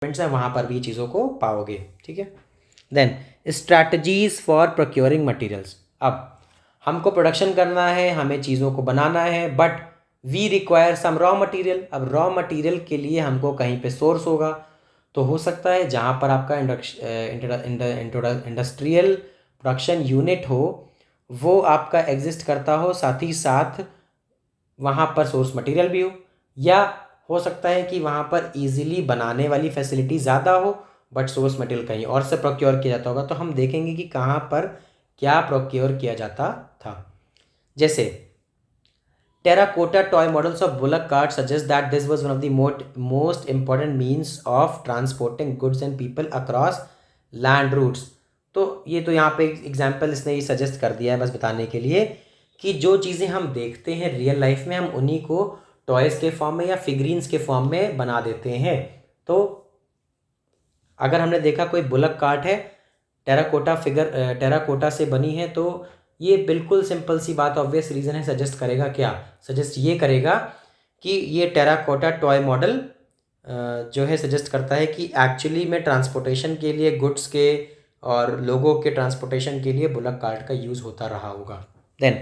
हैं वहाँ पर भी चीज़ों को पाओगे, ठीक है। Then strategies for procuring materials. अब हमको प्रोडक्शन करना है, हमें चीज़ों को बनाना है, but we require some raw material. अब रॉ मटेरियल के लिए हमको कहीं पे सोर्स होगा, तो हो सकता है जहाँ पर आपका इंडस्ट्रियल प्रोडक्शन यूनिट हो वो आपका एग्जिस्ट करता हो, साथ ही साथ वहाँ पर सोर्स मटेरियल भी हो, या हो सकता है कि वहाँ पर इजीली बनाने वाली फैसिलिटी ज़्यादा हो बट सोर्स मटेरियल कहीं और से प्रोक्योर किया जाता होगा। तो हम देखेंगे कि कहाँ पर क्या प्रोक्योर किया जाता था। जैसे terracotta toy models of bullock cart suggest that this was one of the most important means of transporting goods and people across land routes. तो ये तो यहाँ पे एग्जाम्पल इसने ये सजेस्ट कर दिया है बस बताने के लिए कि जो चीज़ें हम देखते हैं रियल लाइफ में हम उन्हीं को टॉयज़ के फॉर्म में या फिगरीन्स के फॉर्म में बना देते हैं। तो अगर हमने देखा कोई बुलक कार्ट है टेराकोटा से बनी है, तो ये बिल्कुल सिंपल सी बात ऑब्वियस रीज़न है, सजेस्ट करेगा क्या, सजेस्ट ये करेगा कि ये टेराकोटा टॉय मॉडल जो है सजेस्ट करता है कि एक्चुअली में ट्रांसपोर्टेशन के लिए गुड्स के और लोगों के ट्रांसपोर्टेशन के लिए बुलक कार्ट का यूज़ होता रहा होगा। देन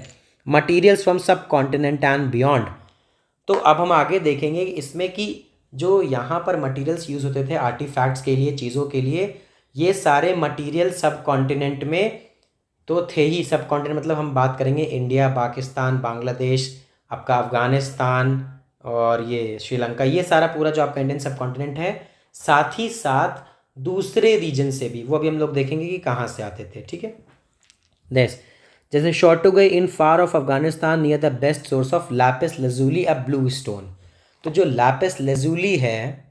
मटीरियल्स फ्रॉम सब कॉन्टिनेंट एंड बियॉन्ड। तो अब हम आगे देखेंगे इसमें कि जो यहाँ पर मटेरियल्स यूज़ होते थे आर्टिफैक्ट्स के लिए, चीज़ों के लिए, ये सारे मटेरियल सब कॉन्टिनेंट में तो थे ही। सब कॉन्टिनेंट मतलब हम बात करेंगे इंडिया, पाकिस्तान, बांग्लादेश, आपका अफ़गानिस्तान और ये श्रीलंका, ये सारा पूरा जो आपका इंडियन सब कॉन्टिनेंट है, साथ ही साथ दूसरे रीजन से भी, वो अभी हम लोग देखेंगे कि कहाँ से आते थे, ठीक है। देश जैसे Shortugai in far of Afghanistan near the best source of lapis lazuli a blue stone. तो जो लैपिस लजूली है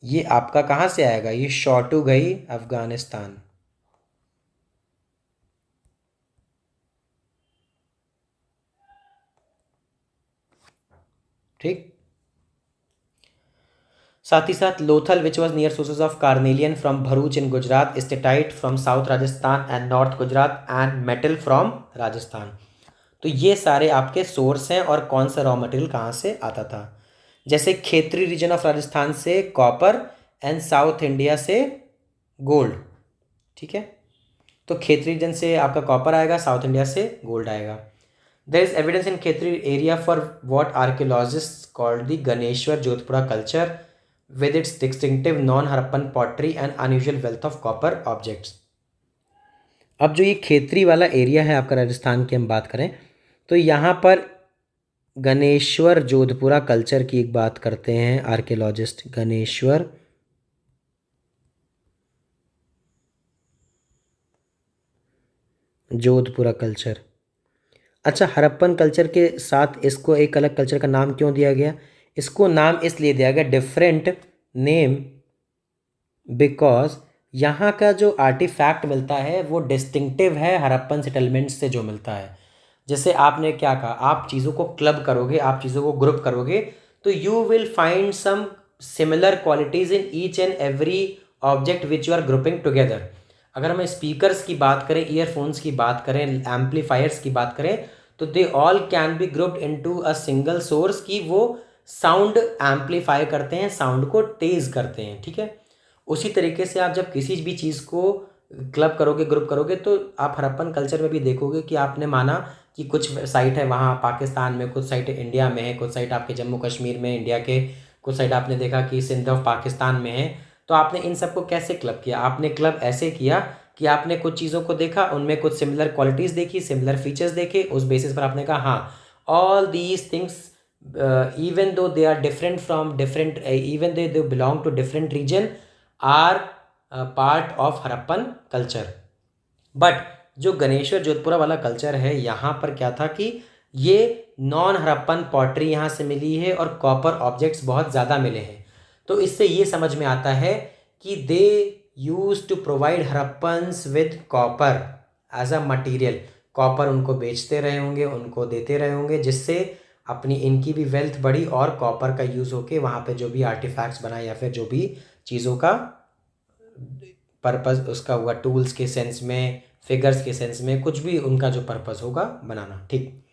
ये आपका कहाँ से आएगा, ये शॉर्टुगई अफगानिस्तान, ठीक। साथ ही साथ Lothal which was near sources of carnelian from Bharuch in Gujarat, steatite from south Rajasthan and north Gujarat and metal from Rajasthan. तो ये सारे आपके सोर्स हैं और कौन सा रॉ मटेरियल कहाँ से आता था। जैसे खेत्री रीजन ऑफ राजस्थान से कॉपर एंड साउथ इंडिया से गोल्ड, ठीक है। तो खेत्री रीजन से आपका कॉपर आएगा, साउथ इंडिया से गोल्ड आएगा। There is evidence in Khetri area for what archaeologist called the Ganeshwar Jodhpura culture with its distinctive non Harappan pottery and unusual wealth of copper objects. अब जो ये खेत्री वाला एरिया है आपका राजस्थान की हम बात करें, तो यहाँ पर गणेश्वर जोधपुरा कल्चर की एक बात करते हैं आर्कियोलॉजिस्ट, गणेश्वर जोधपुरा कल्चर। अच्छा, हड़प्पन कल्चर के साथ इसको एक अलग कल्चर का नाम क्यों दिया गया, इसको नाम इसलिए दिया गया डिफरेंट नेम बिकॉज यहाँ का जो आर्टिफैक्ट मिलता है वो डिस्टिंक्टिव है हड़प्पन सेटलमेंट से जो मिलता है। जैसे आपने क्या कहा, आप चीज़ों को क्लब करोगे, आप चीज़ों को ग्रुप करोगे, तो you will find some similar qualities in each and every object which you are grouping together. अगर हम स्पीकर्स की बात करें, ईयरफोन्स की बात करें, एम्पलीफायर्स की बात करें, तो they all can be grouped into a single source की वो साउंड एम्पलीफाई करते हैं, साउंड को तेज़ करते हैं, ठीक है। उसी तरीके से आप जब किसी भी चीज़ को क्लब करोगे, ग्रुप करोगे, तो आप हड़प्पन कल्चर में भी देखोगे कि आपने माना कि कुछ साइट है वहाँ पाकिस्तान में, कुछ साइट इंडिया में है, कुछ साइट आपके जम्मू कश्मीर में इंडिया के, कुछ साइट आपने देखा कि सिंध ऑफ पाकिस्तान में है। तो आपने इन सबको कैसे क्लब किया, आपने क्लब ऐसे किया कि आपने कुछ चीज़ों को देखा, उनमें कुछ सिमिलर क्वालिटीज़ देखी, सिमिलर फीचर्स देखे, उस बेसिस पर आपने कहा हाँ all these things even though they are different from different even though they belong to different region are part of Harappan culture. But जो गणेश्वर जोधपुरा वाला कल्चर है यहाँ पर क्या था कि ये नॉन हड़प्पन पॉटरी यहाँ से मिली है और कॉपर ऑब्जेक्ट्स बहुत ज़्यादा मिले हैं। तो इससे ये समझ में आता है कि they use to provide Harappans with copper as a material. Copper उनको बेचते रहे होंगे, उनको देते रहे होंगे, जिससे अपनी इनकी भी वेल्थ बढ़ी और कॉपर का यूज़ होके वहाँ पे जो भी आर्टिफैक्ट्स बनाए या फिर जो भी चीज़ों का पर्पस उसका हुआ, टूल्स के सेंस में, फिगर्स के सेंस में, कुछ भी उनका जो पर्पस होगा बनाना, ठीक।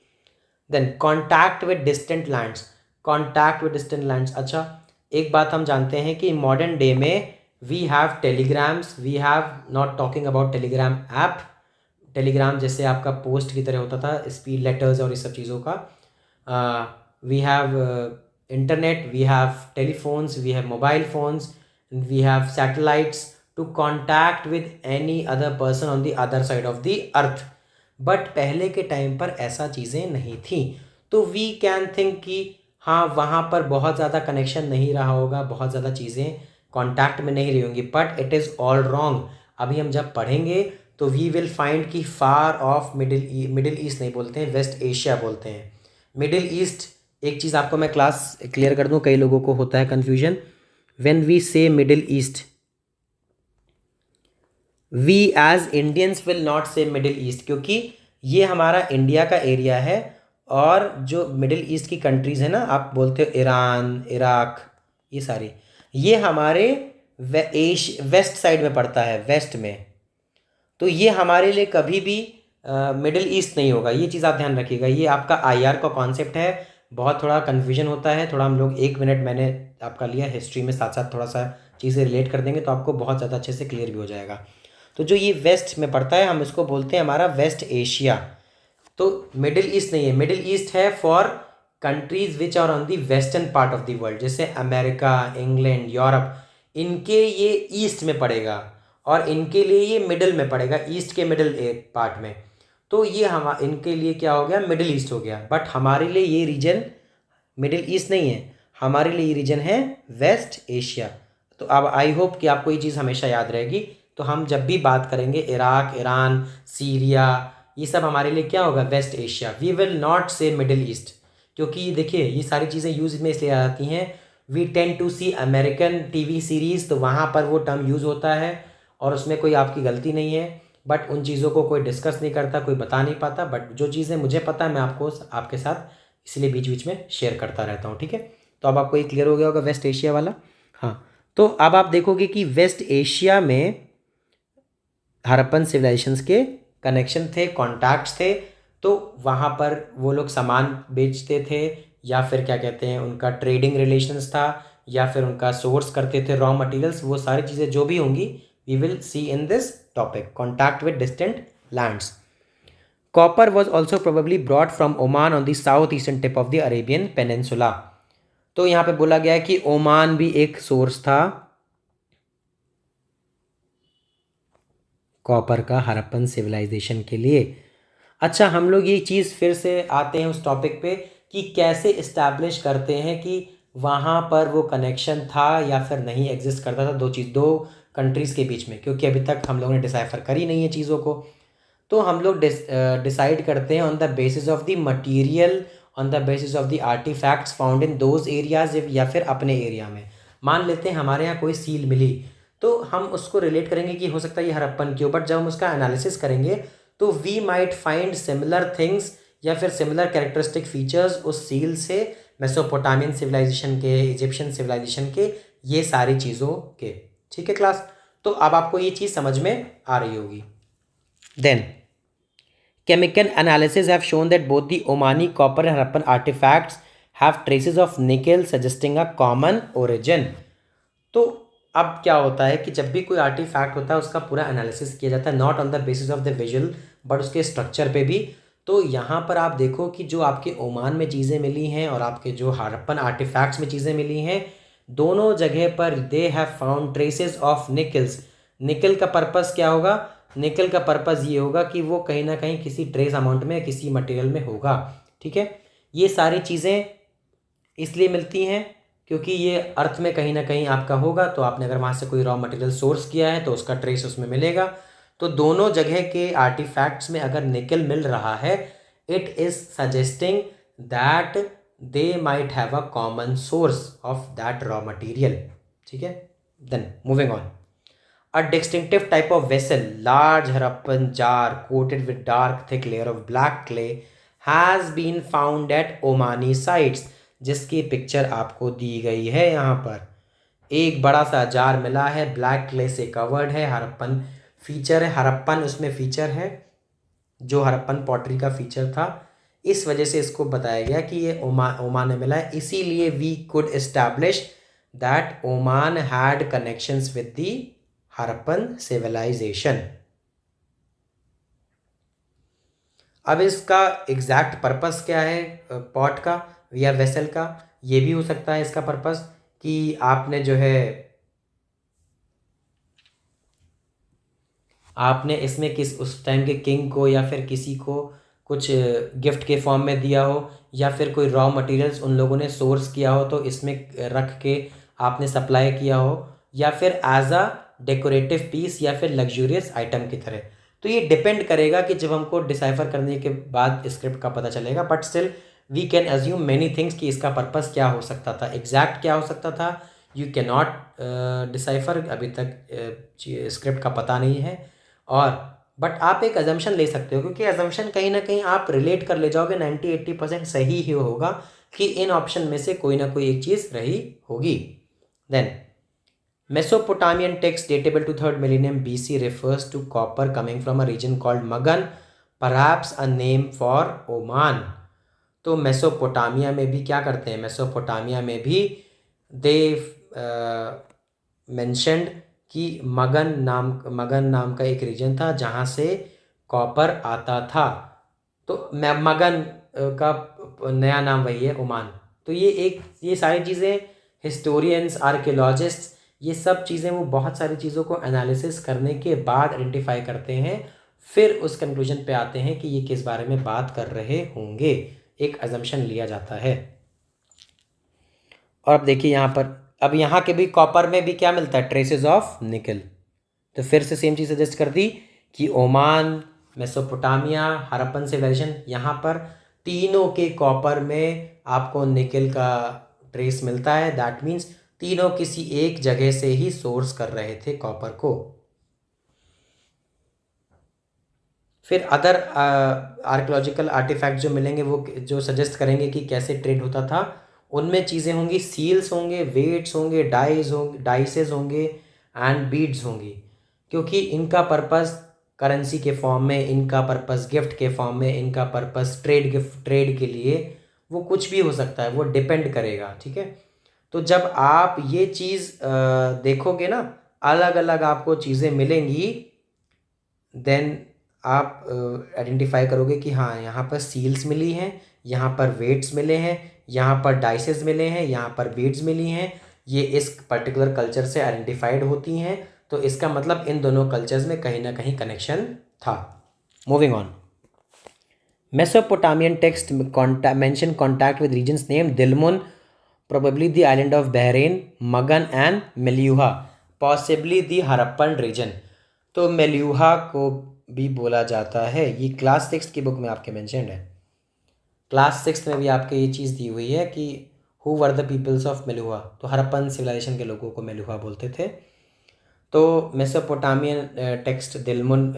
Then contact with distant lands. Contact with distant lands. अच्छा, एक बात हम जानते हैं कि मॉडर्न डे में we have telegrams, we have not talking about telegram app, telegram जैसे आपका पोस्ट की तरह होता था, स्पीड लेटर्स और इस सब चीज़ों का। We have internet, we have telephones, we have mobile phones, we have satellites to contact with any other person on the other side of the earth. But पहले के टाइम पर ऐसा चीज़ें नहीं थी, तो वी कैन थिंक कि हाँ वहाँ पर बहुत ज़्यादा कनेक्शन नहीं रहा होगा, बहुत ज़्यादा चीज़ें कॉन्टैक्ट में नहीं रही होंगी, but it is all wrong. अभी हम जब पढ़ेंगे तो वी विल फाइंड कि फार ऑफ मिडिल ईस्ट नहीं बोलते हैं, वेस्ट एशिया बोलते हैं। मिडिल ईस्ट, एक चीज़ आपको मैं क्लास क्लियर कर दूं, कई लोगों को होता है confusion. When we say middle east, we as Indians will not say middle east, क्योंकि ये हमारा इंडिया का एरिया है, और जो मिडिल ईस्ट की कंट्रीज़ है ना, आप बोलते हो ईरान, इराक, ये सारी, ये हमारे वेस्ट साइड में पड़ता है, वेस्ट में। तो ये हमारे लिए कभी भी मिडिल ईस्ट नहीं होगा, ये चीज़ आप ध्यान रखिएगा। ये आपका आईआर का कॉन्सेप्ट है, बहुत थोड़ा कन्फ्यूजन होता है, थोड़ा हम लोग 1 मिनट मैंने आपका लिया हिस्ट्री में, साथ साथ थोड़ा सा चीज़ें रिलेट कर देंगे तो आपको बहुत ज़्यादा अच्छे से क्लियर भी हो जाएगा। तो जो ये वेस्ट में पड़ता है, हम इसको बोलते हैं हमारा वेस्ट एशिया। तो मिडिल ईस्ट नहीं है, मिडिल ईस्ट है for countries which are on the western part of the world, जैसे अमेरिका, इंग्लैंड, यूरोप, इनके ये ईस्ट में पड़ेगा, और इनके लिए ये मिडिल में पड़ेगा, ईस्ट के मिडिल पार्ट में। तो ये हम इनके लिए क्या हो गया, मिडिल ईस्ट हो गया। बट हमारे लिए ये रीजन मिडिल ईस्ट नहीं है, हमारे लिए ये रीजन है वेस्ट एशिया। तो अब आई होप कि आपको ये चीज़ हमेशा याद रहेगी। तो हम जब भी बात करेंगे इराक, ईरान, सीरिया, ये सब हमारे लिए क्या होगा, west Asia. We will not say middle east, क्योंकि देखिए ये सारी चीज़ें यूज़ में इसलिए आती हैं, we tend to see American TV series, तो वहाँ पर वो टर्म यूज़ होता है और उसमें कोई आपकी गलती नहीं है, बट उन चीज़ों को कोई डिस्कस नहीं करता, कोई बता नहीं पाता। बट जो चीज़ें मुझे पता है मैं आपको आपके साथ इसलिए बीच बीच में शेयर करता रहता हूँ, ठीक है। तो अब आपको ये क्लियर हो गया होगा वेस्ट एशिया वाला। हाँ, तो अब आप देखोगे कि वेस्ट एशिया में हड़प्पन सिविलाइजेशंस के कनेक्शन थे, कॉन्टैक्ट्स थे, तो वहाँ पर वो लोग सामान बेचते थे, या फिर क्या कहते हैं, उनका ट्रेडिंग रिलेशंस था, या फिर उनका सोर्स करते थे रॉ मटेरियल्स, वो सारी चीज़ें जो भी होंगी we will see in this topic, contact with distant lands. Copper was also probably brought from Oman on the south eastern tip of the Arabian peninsula. तो यहाँ पे बोला गया है कि ओमान भी एक सोर्स था कॉपर का हड़प्पन सिविलाइजेशन के लिए। अच्छा, हम लोग ये चीज़ फिर से आते हैं उस टॉपिक पे कि कैसे इस्टेब्लिश करते हैं कि वहाँ पर वो कनेक्शन था या फिर नहीं एग्जिस्ट करता था, दो कंट्रीज़ के बीच में, क्योंकि अभी तक हम लोगों ने डिसाइफर करी नहीं है चीज़ों को। तो हम लोग डिसाइड करते हैं on the basis of the material, on the basis of the artefacts found in those areas, या फिर अपने एरिया में। मान लेते हैं हमारे यहाँ कोई सील मिली, तो हम उसको रिलेट करेंगे कि हो सकता है ये हड़प्पन की हो, बट जब हम उसका एनालिसिस करेंगे तो we might find similar things या फिर सिमिलर कैरेक्टरिस्टिक फीचर्स उस सील से, मेसोपोटामियन सिविलाइजेशन के, इजिप्शियन सिविलाइजेशन के, ये सारी चीज़ों के। ठीक है क्लास, तो अब आपको ये चीज़ समझ में आ रही होगी। Then chemical analysis have shown that both the Omani copper and Harappan artifacts have traces of nickel suggesting a common origin। तो अब क्या होता है कि जब भी कोई आर्टिफैक्ट होता है उसका पूरा एनालिसिस किया जाता है, not on the basis of the visual but उसके स्ट्रक्चर पे भी। तो यहाँ पर आप देखो कि जो आपके ओमान में चीज़ें मिली हैं और आपके जो हड़प्पन आर्टिफैक्ट्स में चीज़ें मिली हैं, दोनों जगह पर they have found traces of Nicholls. निकल का पर्पस क्या होगा, निकल का पर्पस ये होगा कि वो कहीं ना कहीं किसी ट्रेस अमाउंट में, किसी मटेरियल में होगा। ठीक है, ये सारी चीज़ें इसलिए मिलती हैं क्योंकि ये अर्थ में कहीं ना कहीं आपका होगा, तो आपने अगर वहाँ से कोई रॉ मटेरियल सोर्स किया है तो उसका ट्रेस उसमें मिलेगा। तो दोनों जगह के आर्टिफैक्ट्स में अगर निकल मिल रहा है, it is suggesting that they might have a common source of that raw material. ठीक है, then moving on. A distinctive type of vessel, large Harappan jar coated with dark thick layer of black clay, has been found at Omani sites, जिसकी picture आपको दी गई है यहाँ पर। एक बड़ा सा जार मिला है, ब्लैक क्ले से कवर्ड है, हड़प्पन फीचर है, हड़प्पन उसमें फीचर है, जो हड़प्पन पॉटरी का फीचर था। इस वजह से इसको बताया गया कि ये ओमान में मिला है। इसीलिए we could establish that Oman had connections with the Harappan civilization. अब इसका एग्जैक्ट पर्पस क्या है पॉट का या वेसल का, ये भी हो सकता है इसका पर्पस कि आपने जो है आपने इसमें किस उस टाइम के किंग को या फिर किसी को कुछ गिफ्ट के फॉर्म में दिया हो, या फिर कोई रॉ मटेरियल्स उन लोगों ने सोर्स किया हो तो इसमें रख के आपने सप्लाई किया हो, या फिर एज अ डेकोरेटिव पीस या फिर लग्जूरियस आइटम की तरह। तो ये डिपेंड करेगा कि जब हमको डिसाइफर करने के बाद स्क्रिप्ट का पता चलेगा, but still we can assume many things कि इसका पर्पस क्या हो सकता था, एग्जैक्ट क्या हो सकता था यू कैन नॉट डिसाइफर, अभी तक स्क्रिप्ट का पता नहीं है। और बट आप एक अजम्पशन ले सकते हो, क्योंकि अजम्पशन कहीं ना कहीं आप रिलेट कर ले जाओगे, 90-80% सही ही होगा कि इन ऑप्शन में से कोई ना कोई एक चीज़ रही होगी। Then Mesopotamian text datable to 3rd millennium BC refers to copper coming from a region called Magan, perhaps a name for Oman। तो मेसोपोटामिया में भी क्या करते हैं, मेसोपोटामिया में भी दे मेंशन्ड कि मगन नाम का एक रीजन था जहाँ से कॉपर आता था। तो मगन का नया नाम वही है ओमान। तो ये सारी चीज़ें हिस्टोरियंस आर्कियोलॉजिस्ट ये सब चीज़ें वो बहुत सारी चीज़ों को एनालिसिस करने के बाद आइडेंटिफाई करते हैं, फिर उस कंक्लूजन पे आते हैं कि ये किस बारे में बात कर रहे होंगे, एक अजम्पशन लिया जाता है। और अब देखिए यहाँ पर, अब यहाँ के भी कॉपर में भी क्या मिलता है, ट्रेसेस ऑफ निकल। तो फिर से सेम चीज़ सजेस्ट कर दी कि ओमान, मेसोपोटामिया, हड़प्पन सिविलाइजेशन, यहाँ पर तीनों के कॉपर में आपको निकल का ट्रेस मिलता है। दैट मीन्स तीनों किसी एक जगह से ही सोर्स कर रहे थे कॉपर को। फिर अदर आर्कियोलॉजिकल आर्टिफैक्ट जो मिलेंगे वो जो सजेस्ट करेंगे कि कैसे ट्रेड होता था, उनमें चीज़ें होंगी, सील्स होंगे, वेट्स होंगे, डाइसेस होंगे एंड बीड्स होंगी, क्योंकि इनका पर्पस करेंसी के फॉर्म में, इनका पर्पस गिफ्ट के फॉर्म में, इनका पर्पस ट्रेड के लिए, वो कुछ भी हो सकता है, वो डिपेंड करेगा। ठीक है, तो जब आप ये चीज़ देखोगे ना, अलग अलग आपको चीज़ें मिलेंगी, देन आप आइडेंटिफाई करोगे कि हाँ यहाँ पर सील्स मिली हैं, यहाँ पर वेट्स मिले हैं, यहाँ पर डाइसेस मिले हैं, यहाँ पर बीड्स मिली हैं, ये इस पर्टिकुलर कल्चर से आइडेंटिफाइड होती हैं। तो इसका मतलब इन दोनों कल्चर्स में कहीं ना कहीं कनेक्शन था। Moving on, Mesopotamian text mention contact with regions named Dilmun, probably the island of Bahrain, Magan and Meluha, possibly the Harappan region। तो मेल्यूहा को भी बोला जाता है, ये क्लास 6 की बुक में आपके मेंशन्ड है। क्लास 6 में भी आपके ये चीज़ दी हुई है कि who were the peoples of Meluha, तो हड़प्पन सिविलाइजेशन के लोगों को मेलुहा बोलते थे। तो मेसोपोटामियन टेक्स्ट दिलमुन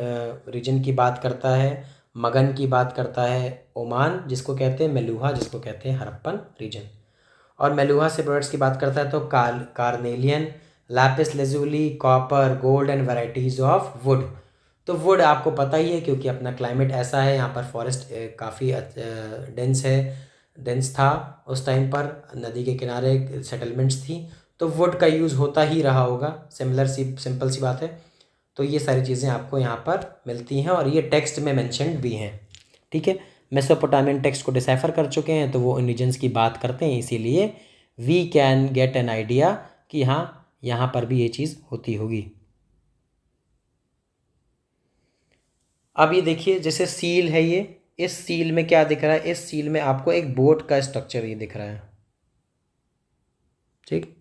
रीजन की बात करता है, मगन की बात करता है, ओमान जिसको कहते हैं, मेलुहा जिसको कहते हैं हड़प्पन रीजन। और मेलुहा से प्रोडक्ट्स की बात करता है तो carnelian, Lapis lazuli, copper, gold and varieties of would. तो वुड आपको पता ही है, क्योंकि अपना क्लाइमेट ऐसा है, यहाँ पर फॉरेस्ट काफ़ी डेंस था उस टाइम पर, नदी के किनारे सेटलमेंट्स थी, तो वुड का यूज़ होता ही रहा होगा, सिंपल सी बात है। तो ये सारी चीज़ें आपको यहाँ पर मिलती हैं और ये टेक्स्ट में मेंशन्ड भी हैं। ठीक है, मेसोपोटामियन टेक्स्ट को डिसाइफर कर चुके हैं तो वो इन रीजन्स की बात करते हैं, इसीलिए we can get an idea कि हाँ यहाँ पर भी ये चीज़ होती होगी। अब ये देखिए, जैसे सील है ये, इस सील में क्या दिख रहा है, इस सील में आपको एक बोट का स्ट्रक्चर ये दिख रहा है। ठीक,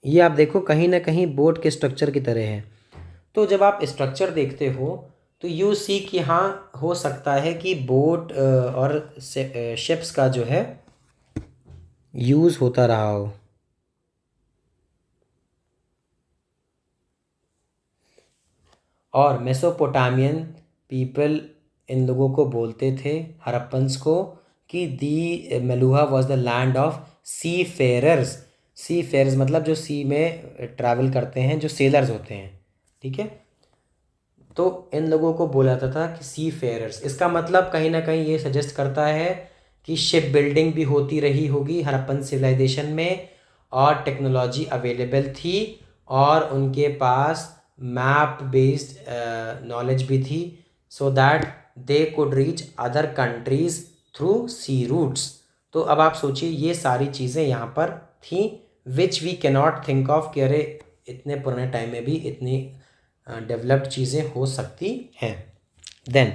ये आप देखो कहीं ना कहीं बोट के स्ट्रक्चर की तरह है। तो जब आप स्ट्रक्चर देखते हो तो यू सी कि हाँ हो सकता है कि बोट और शिप्स का जो है यूज़ होता रहा हो। और मेसोपोटामियन पीपल इन लोगों को बोलते थे, हड़प्पन्स को, कि the Meluha was the land of seafarers. Seafarers मतलब जो सी में ट्रैवल करते हैं, जो सेलर्स होते हैं। ठीक है, तो इन लोगों को बोला जाता था कि सी फेयरर्स। इसका मतलब कहीं ना कहीं ये सजेस्ट करता है कि शिप बिल्डिंग भी होती रही होगी हड़प्पन सिविलाइजेशन में, और टेक्नोलॉजी अवेलेबल थी, और उनके पास मैप बेस्ड नॉलेज भी थी, so that they could reach other countries through sea routes. तो अब आप सोचिए ये सारी चीज़ें यहाँ पर थी which we cannot think of कि अरे इतने पुराने टाइम में भी इतनी डेवलप्ड चीज़ें हो सकती हैं। देन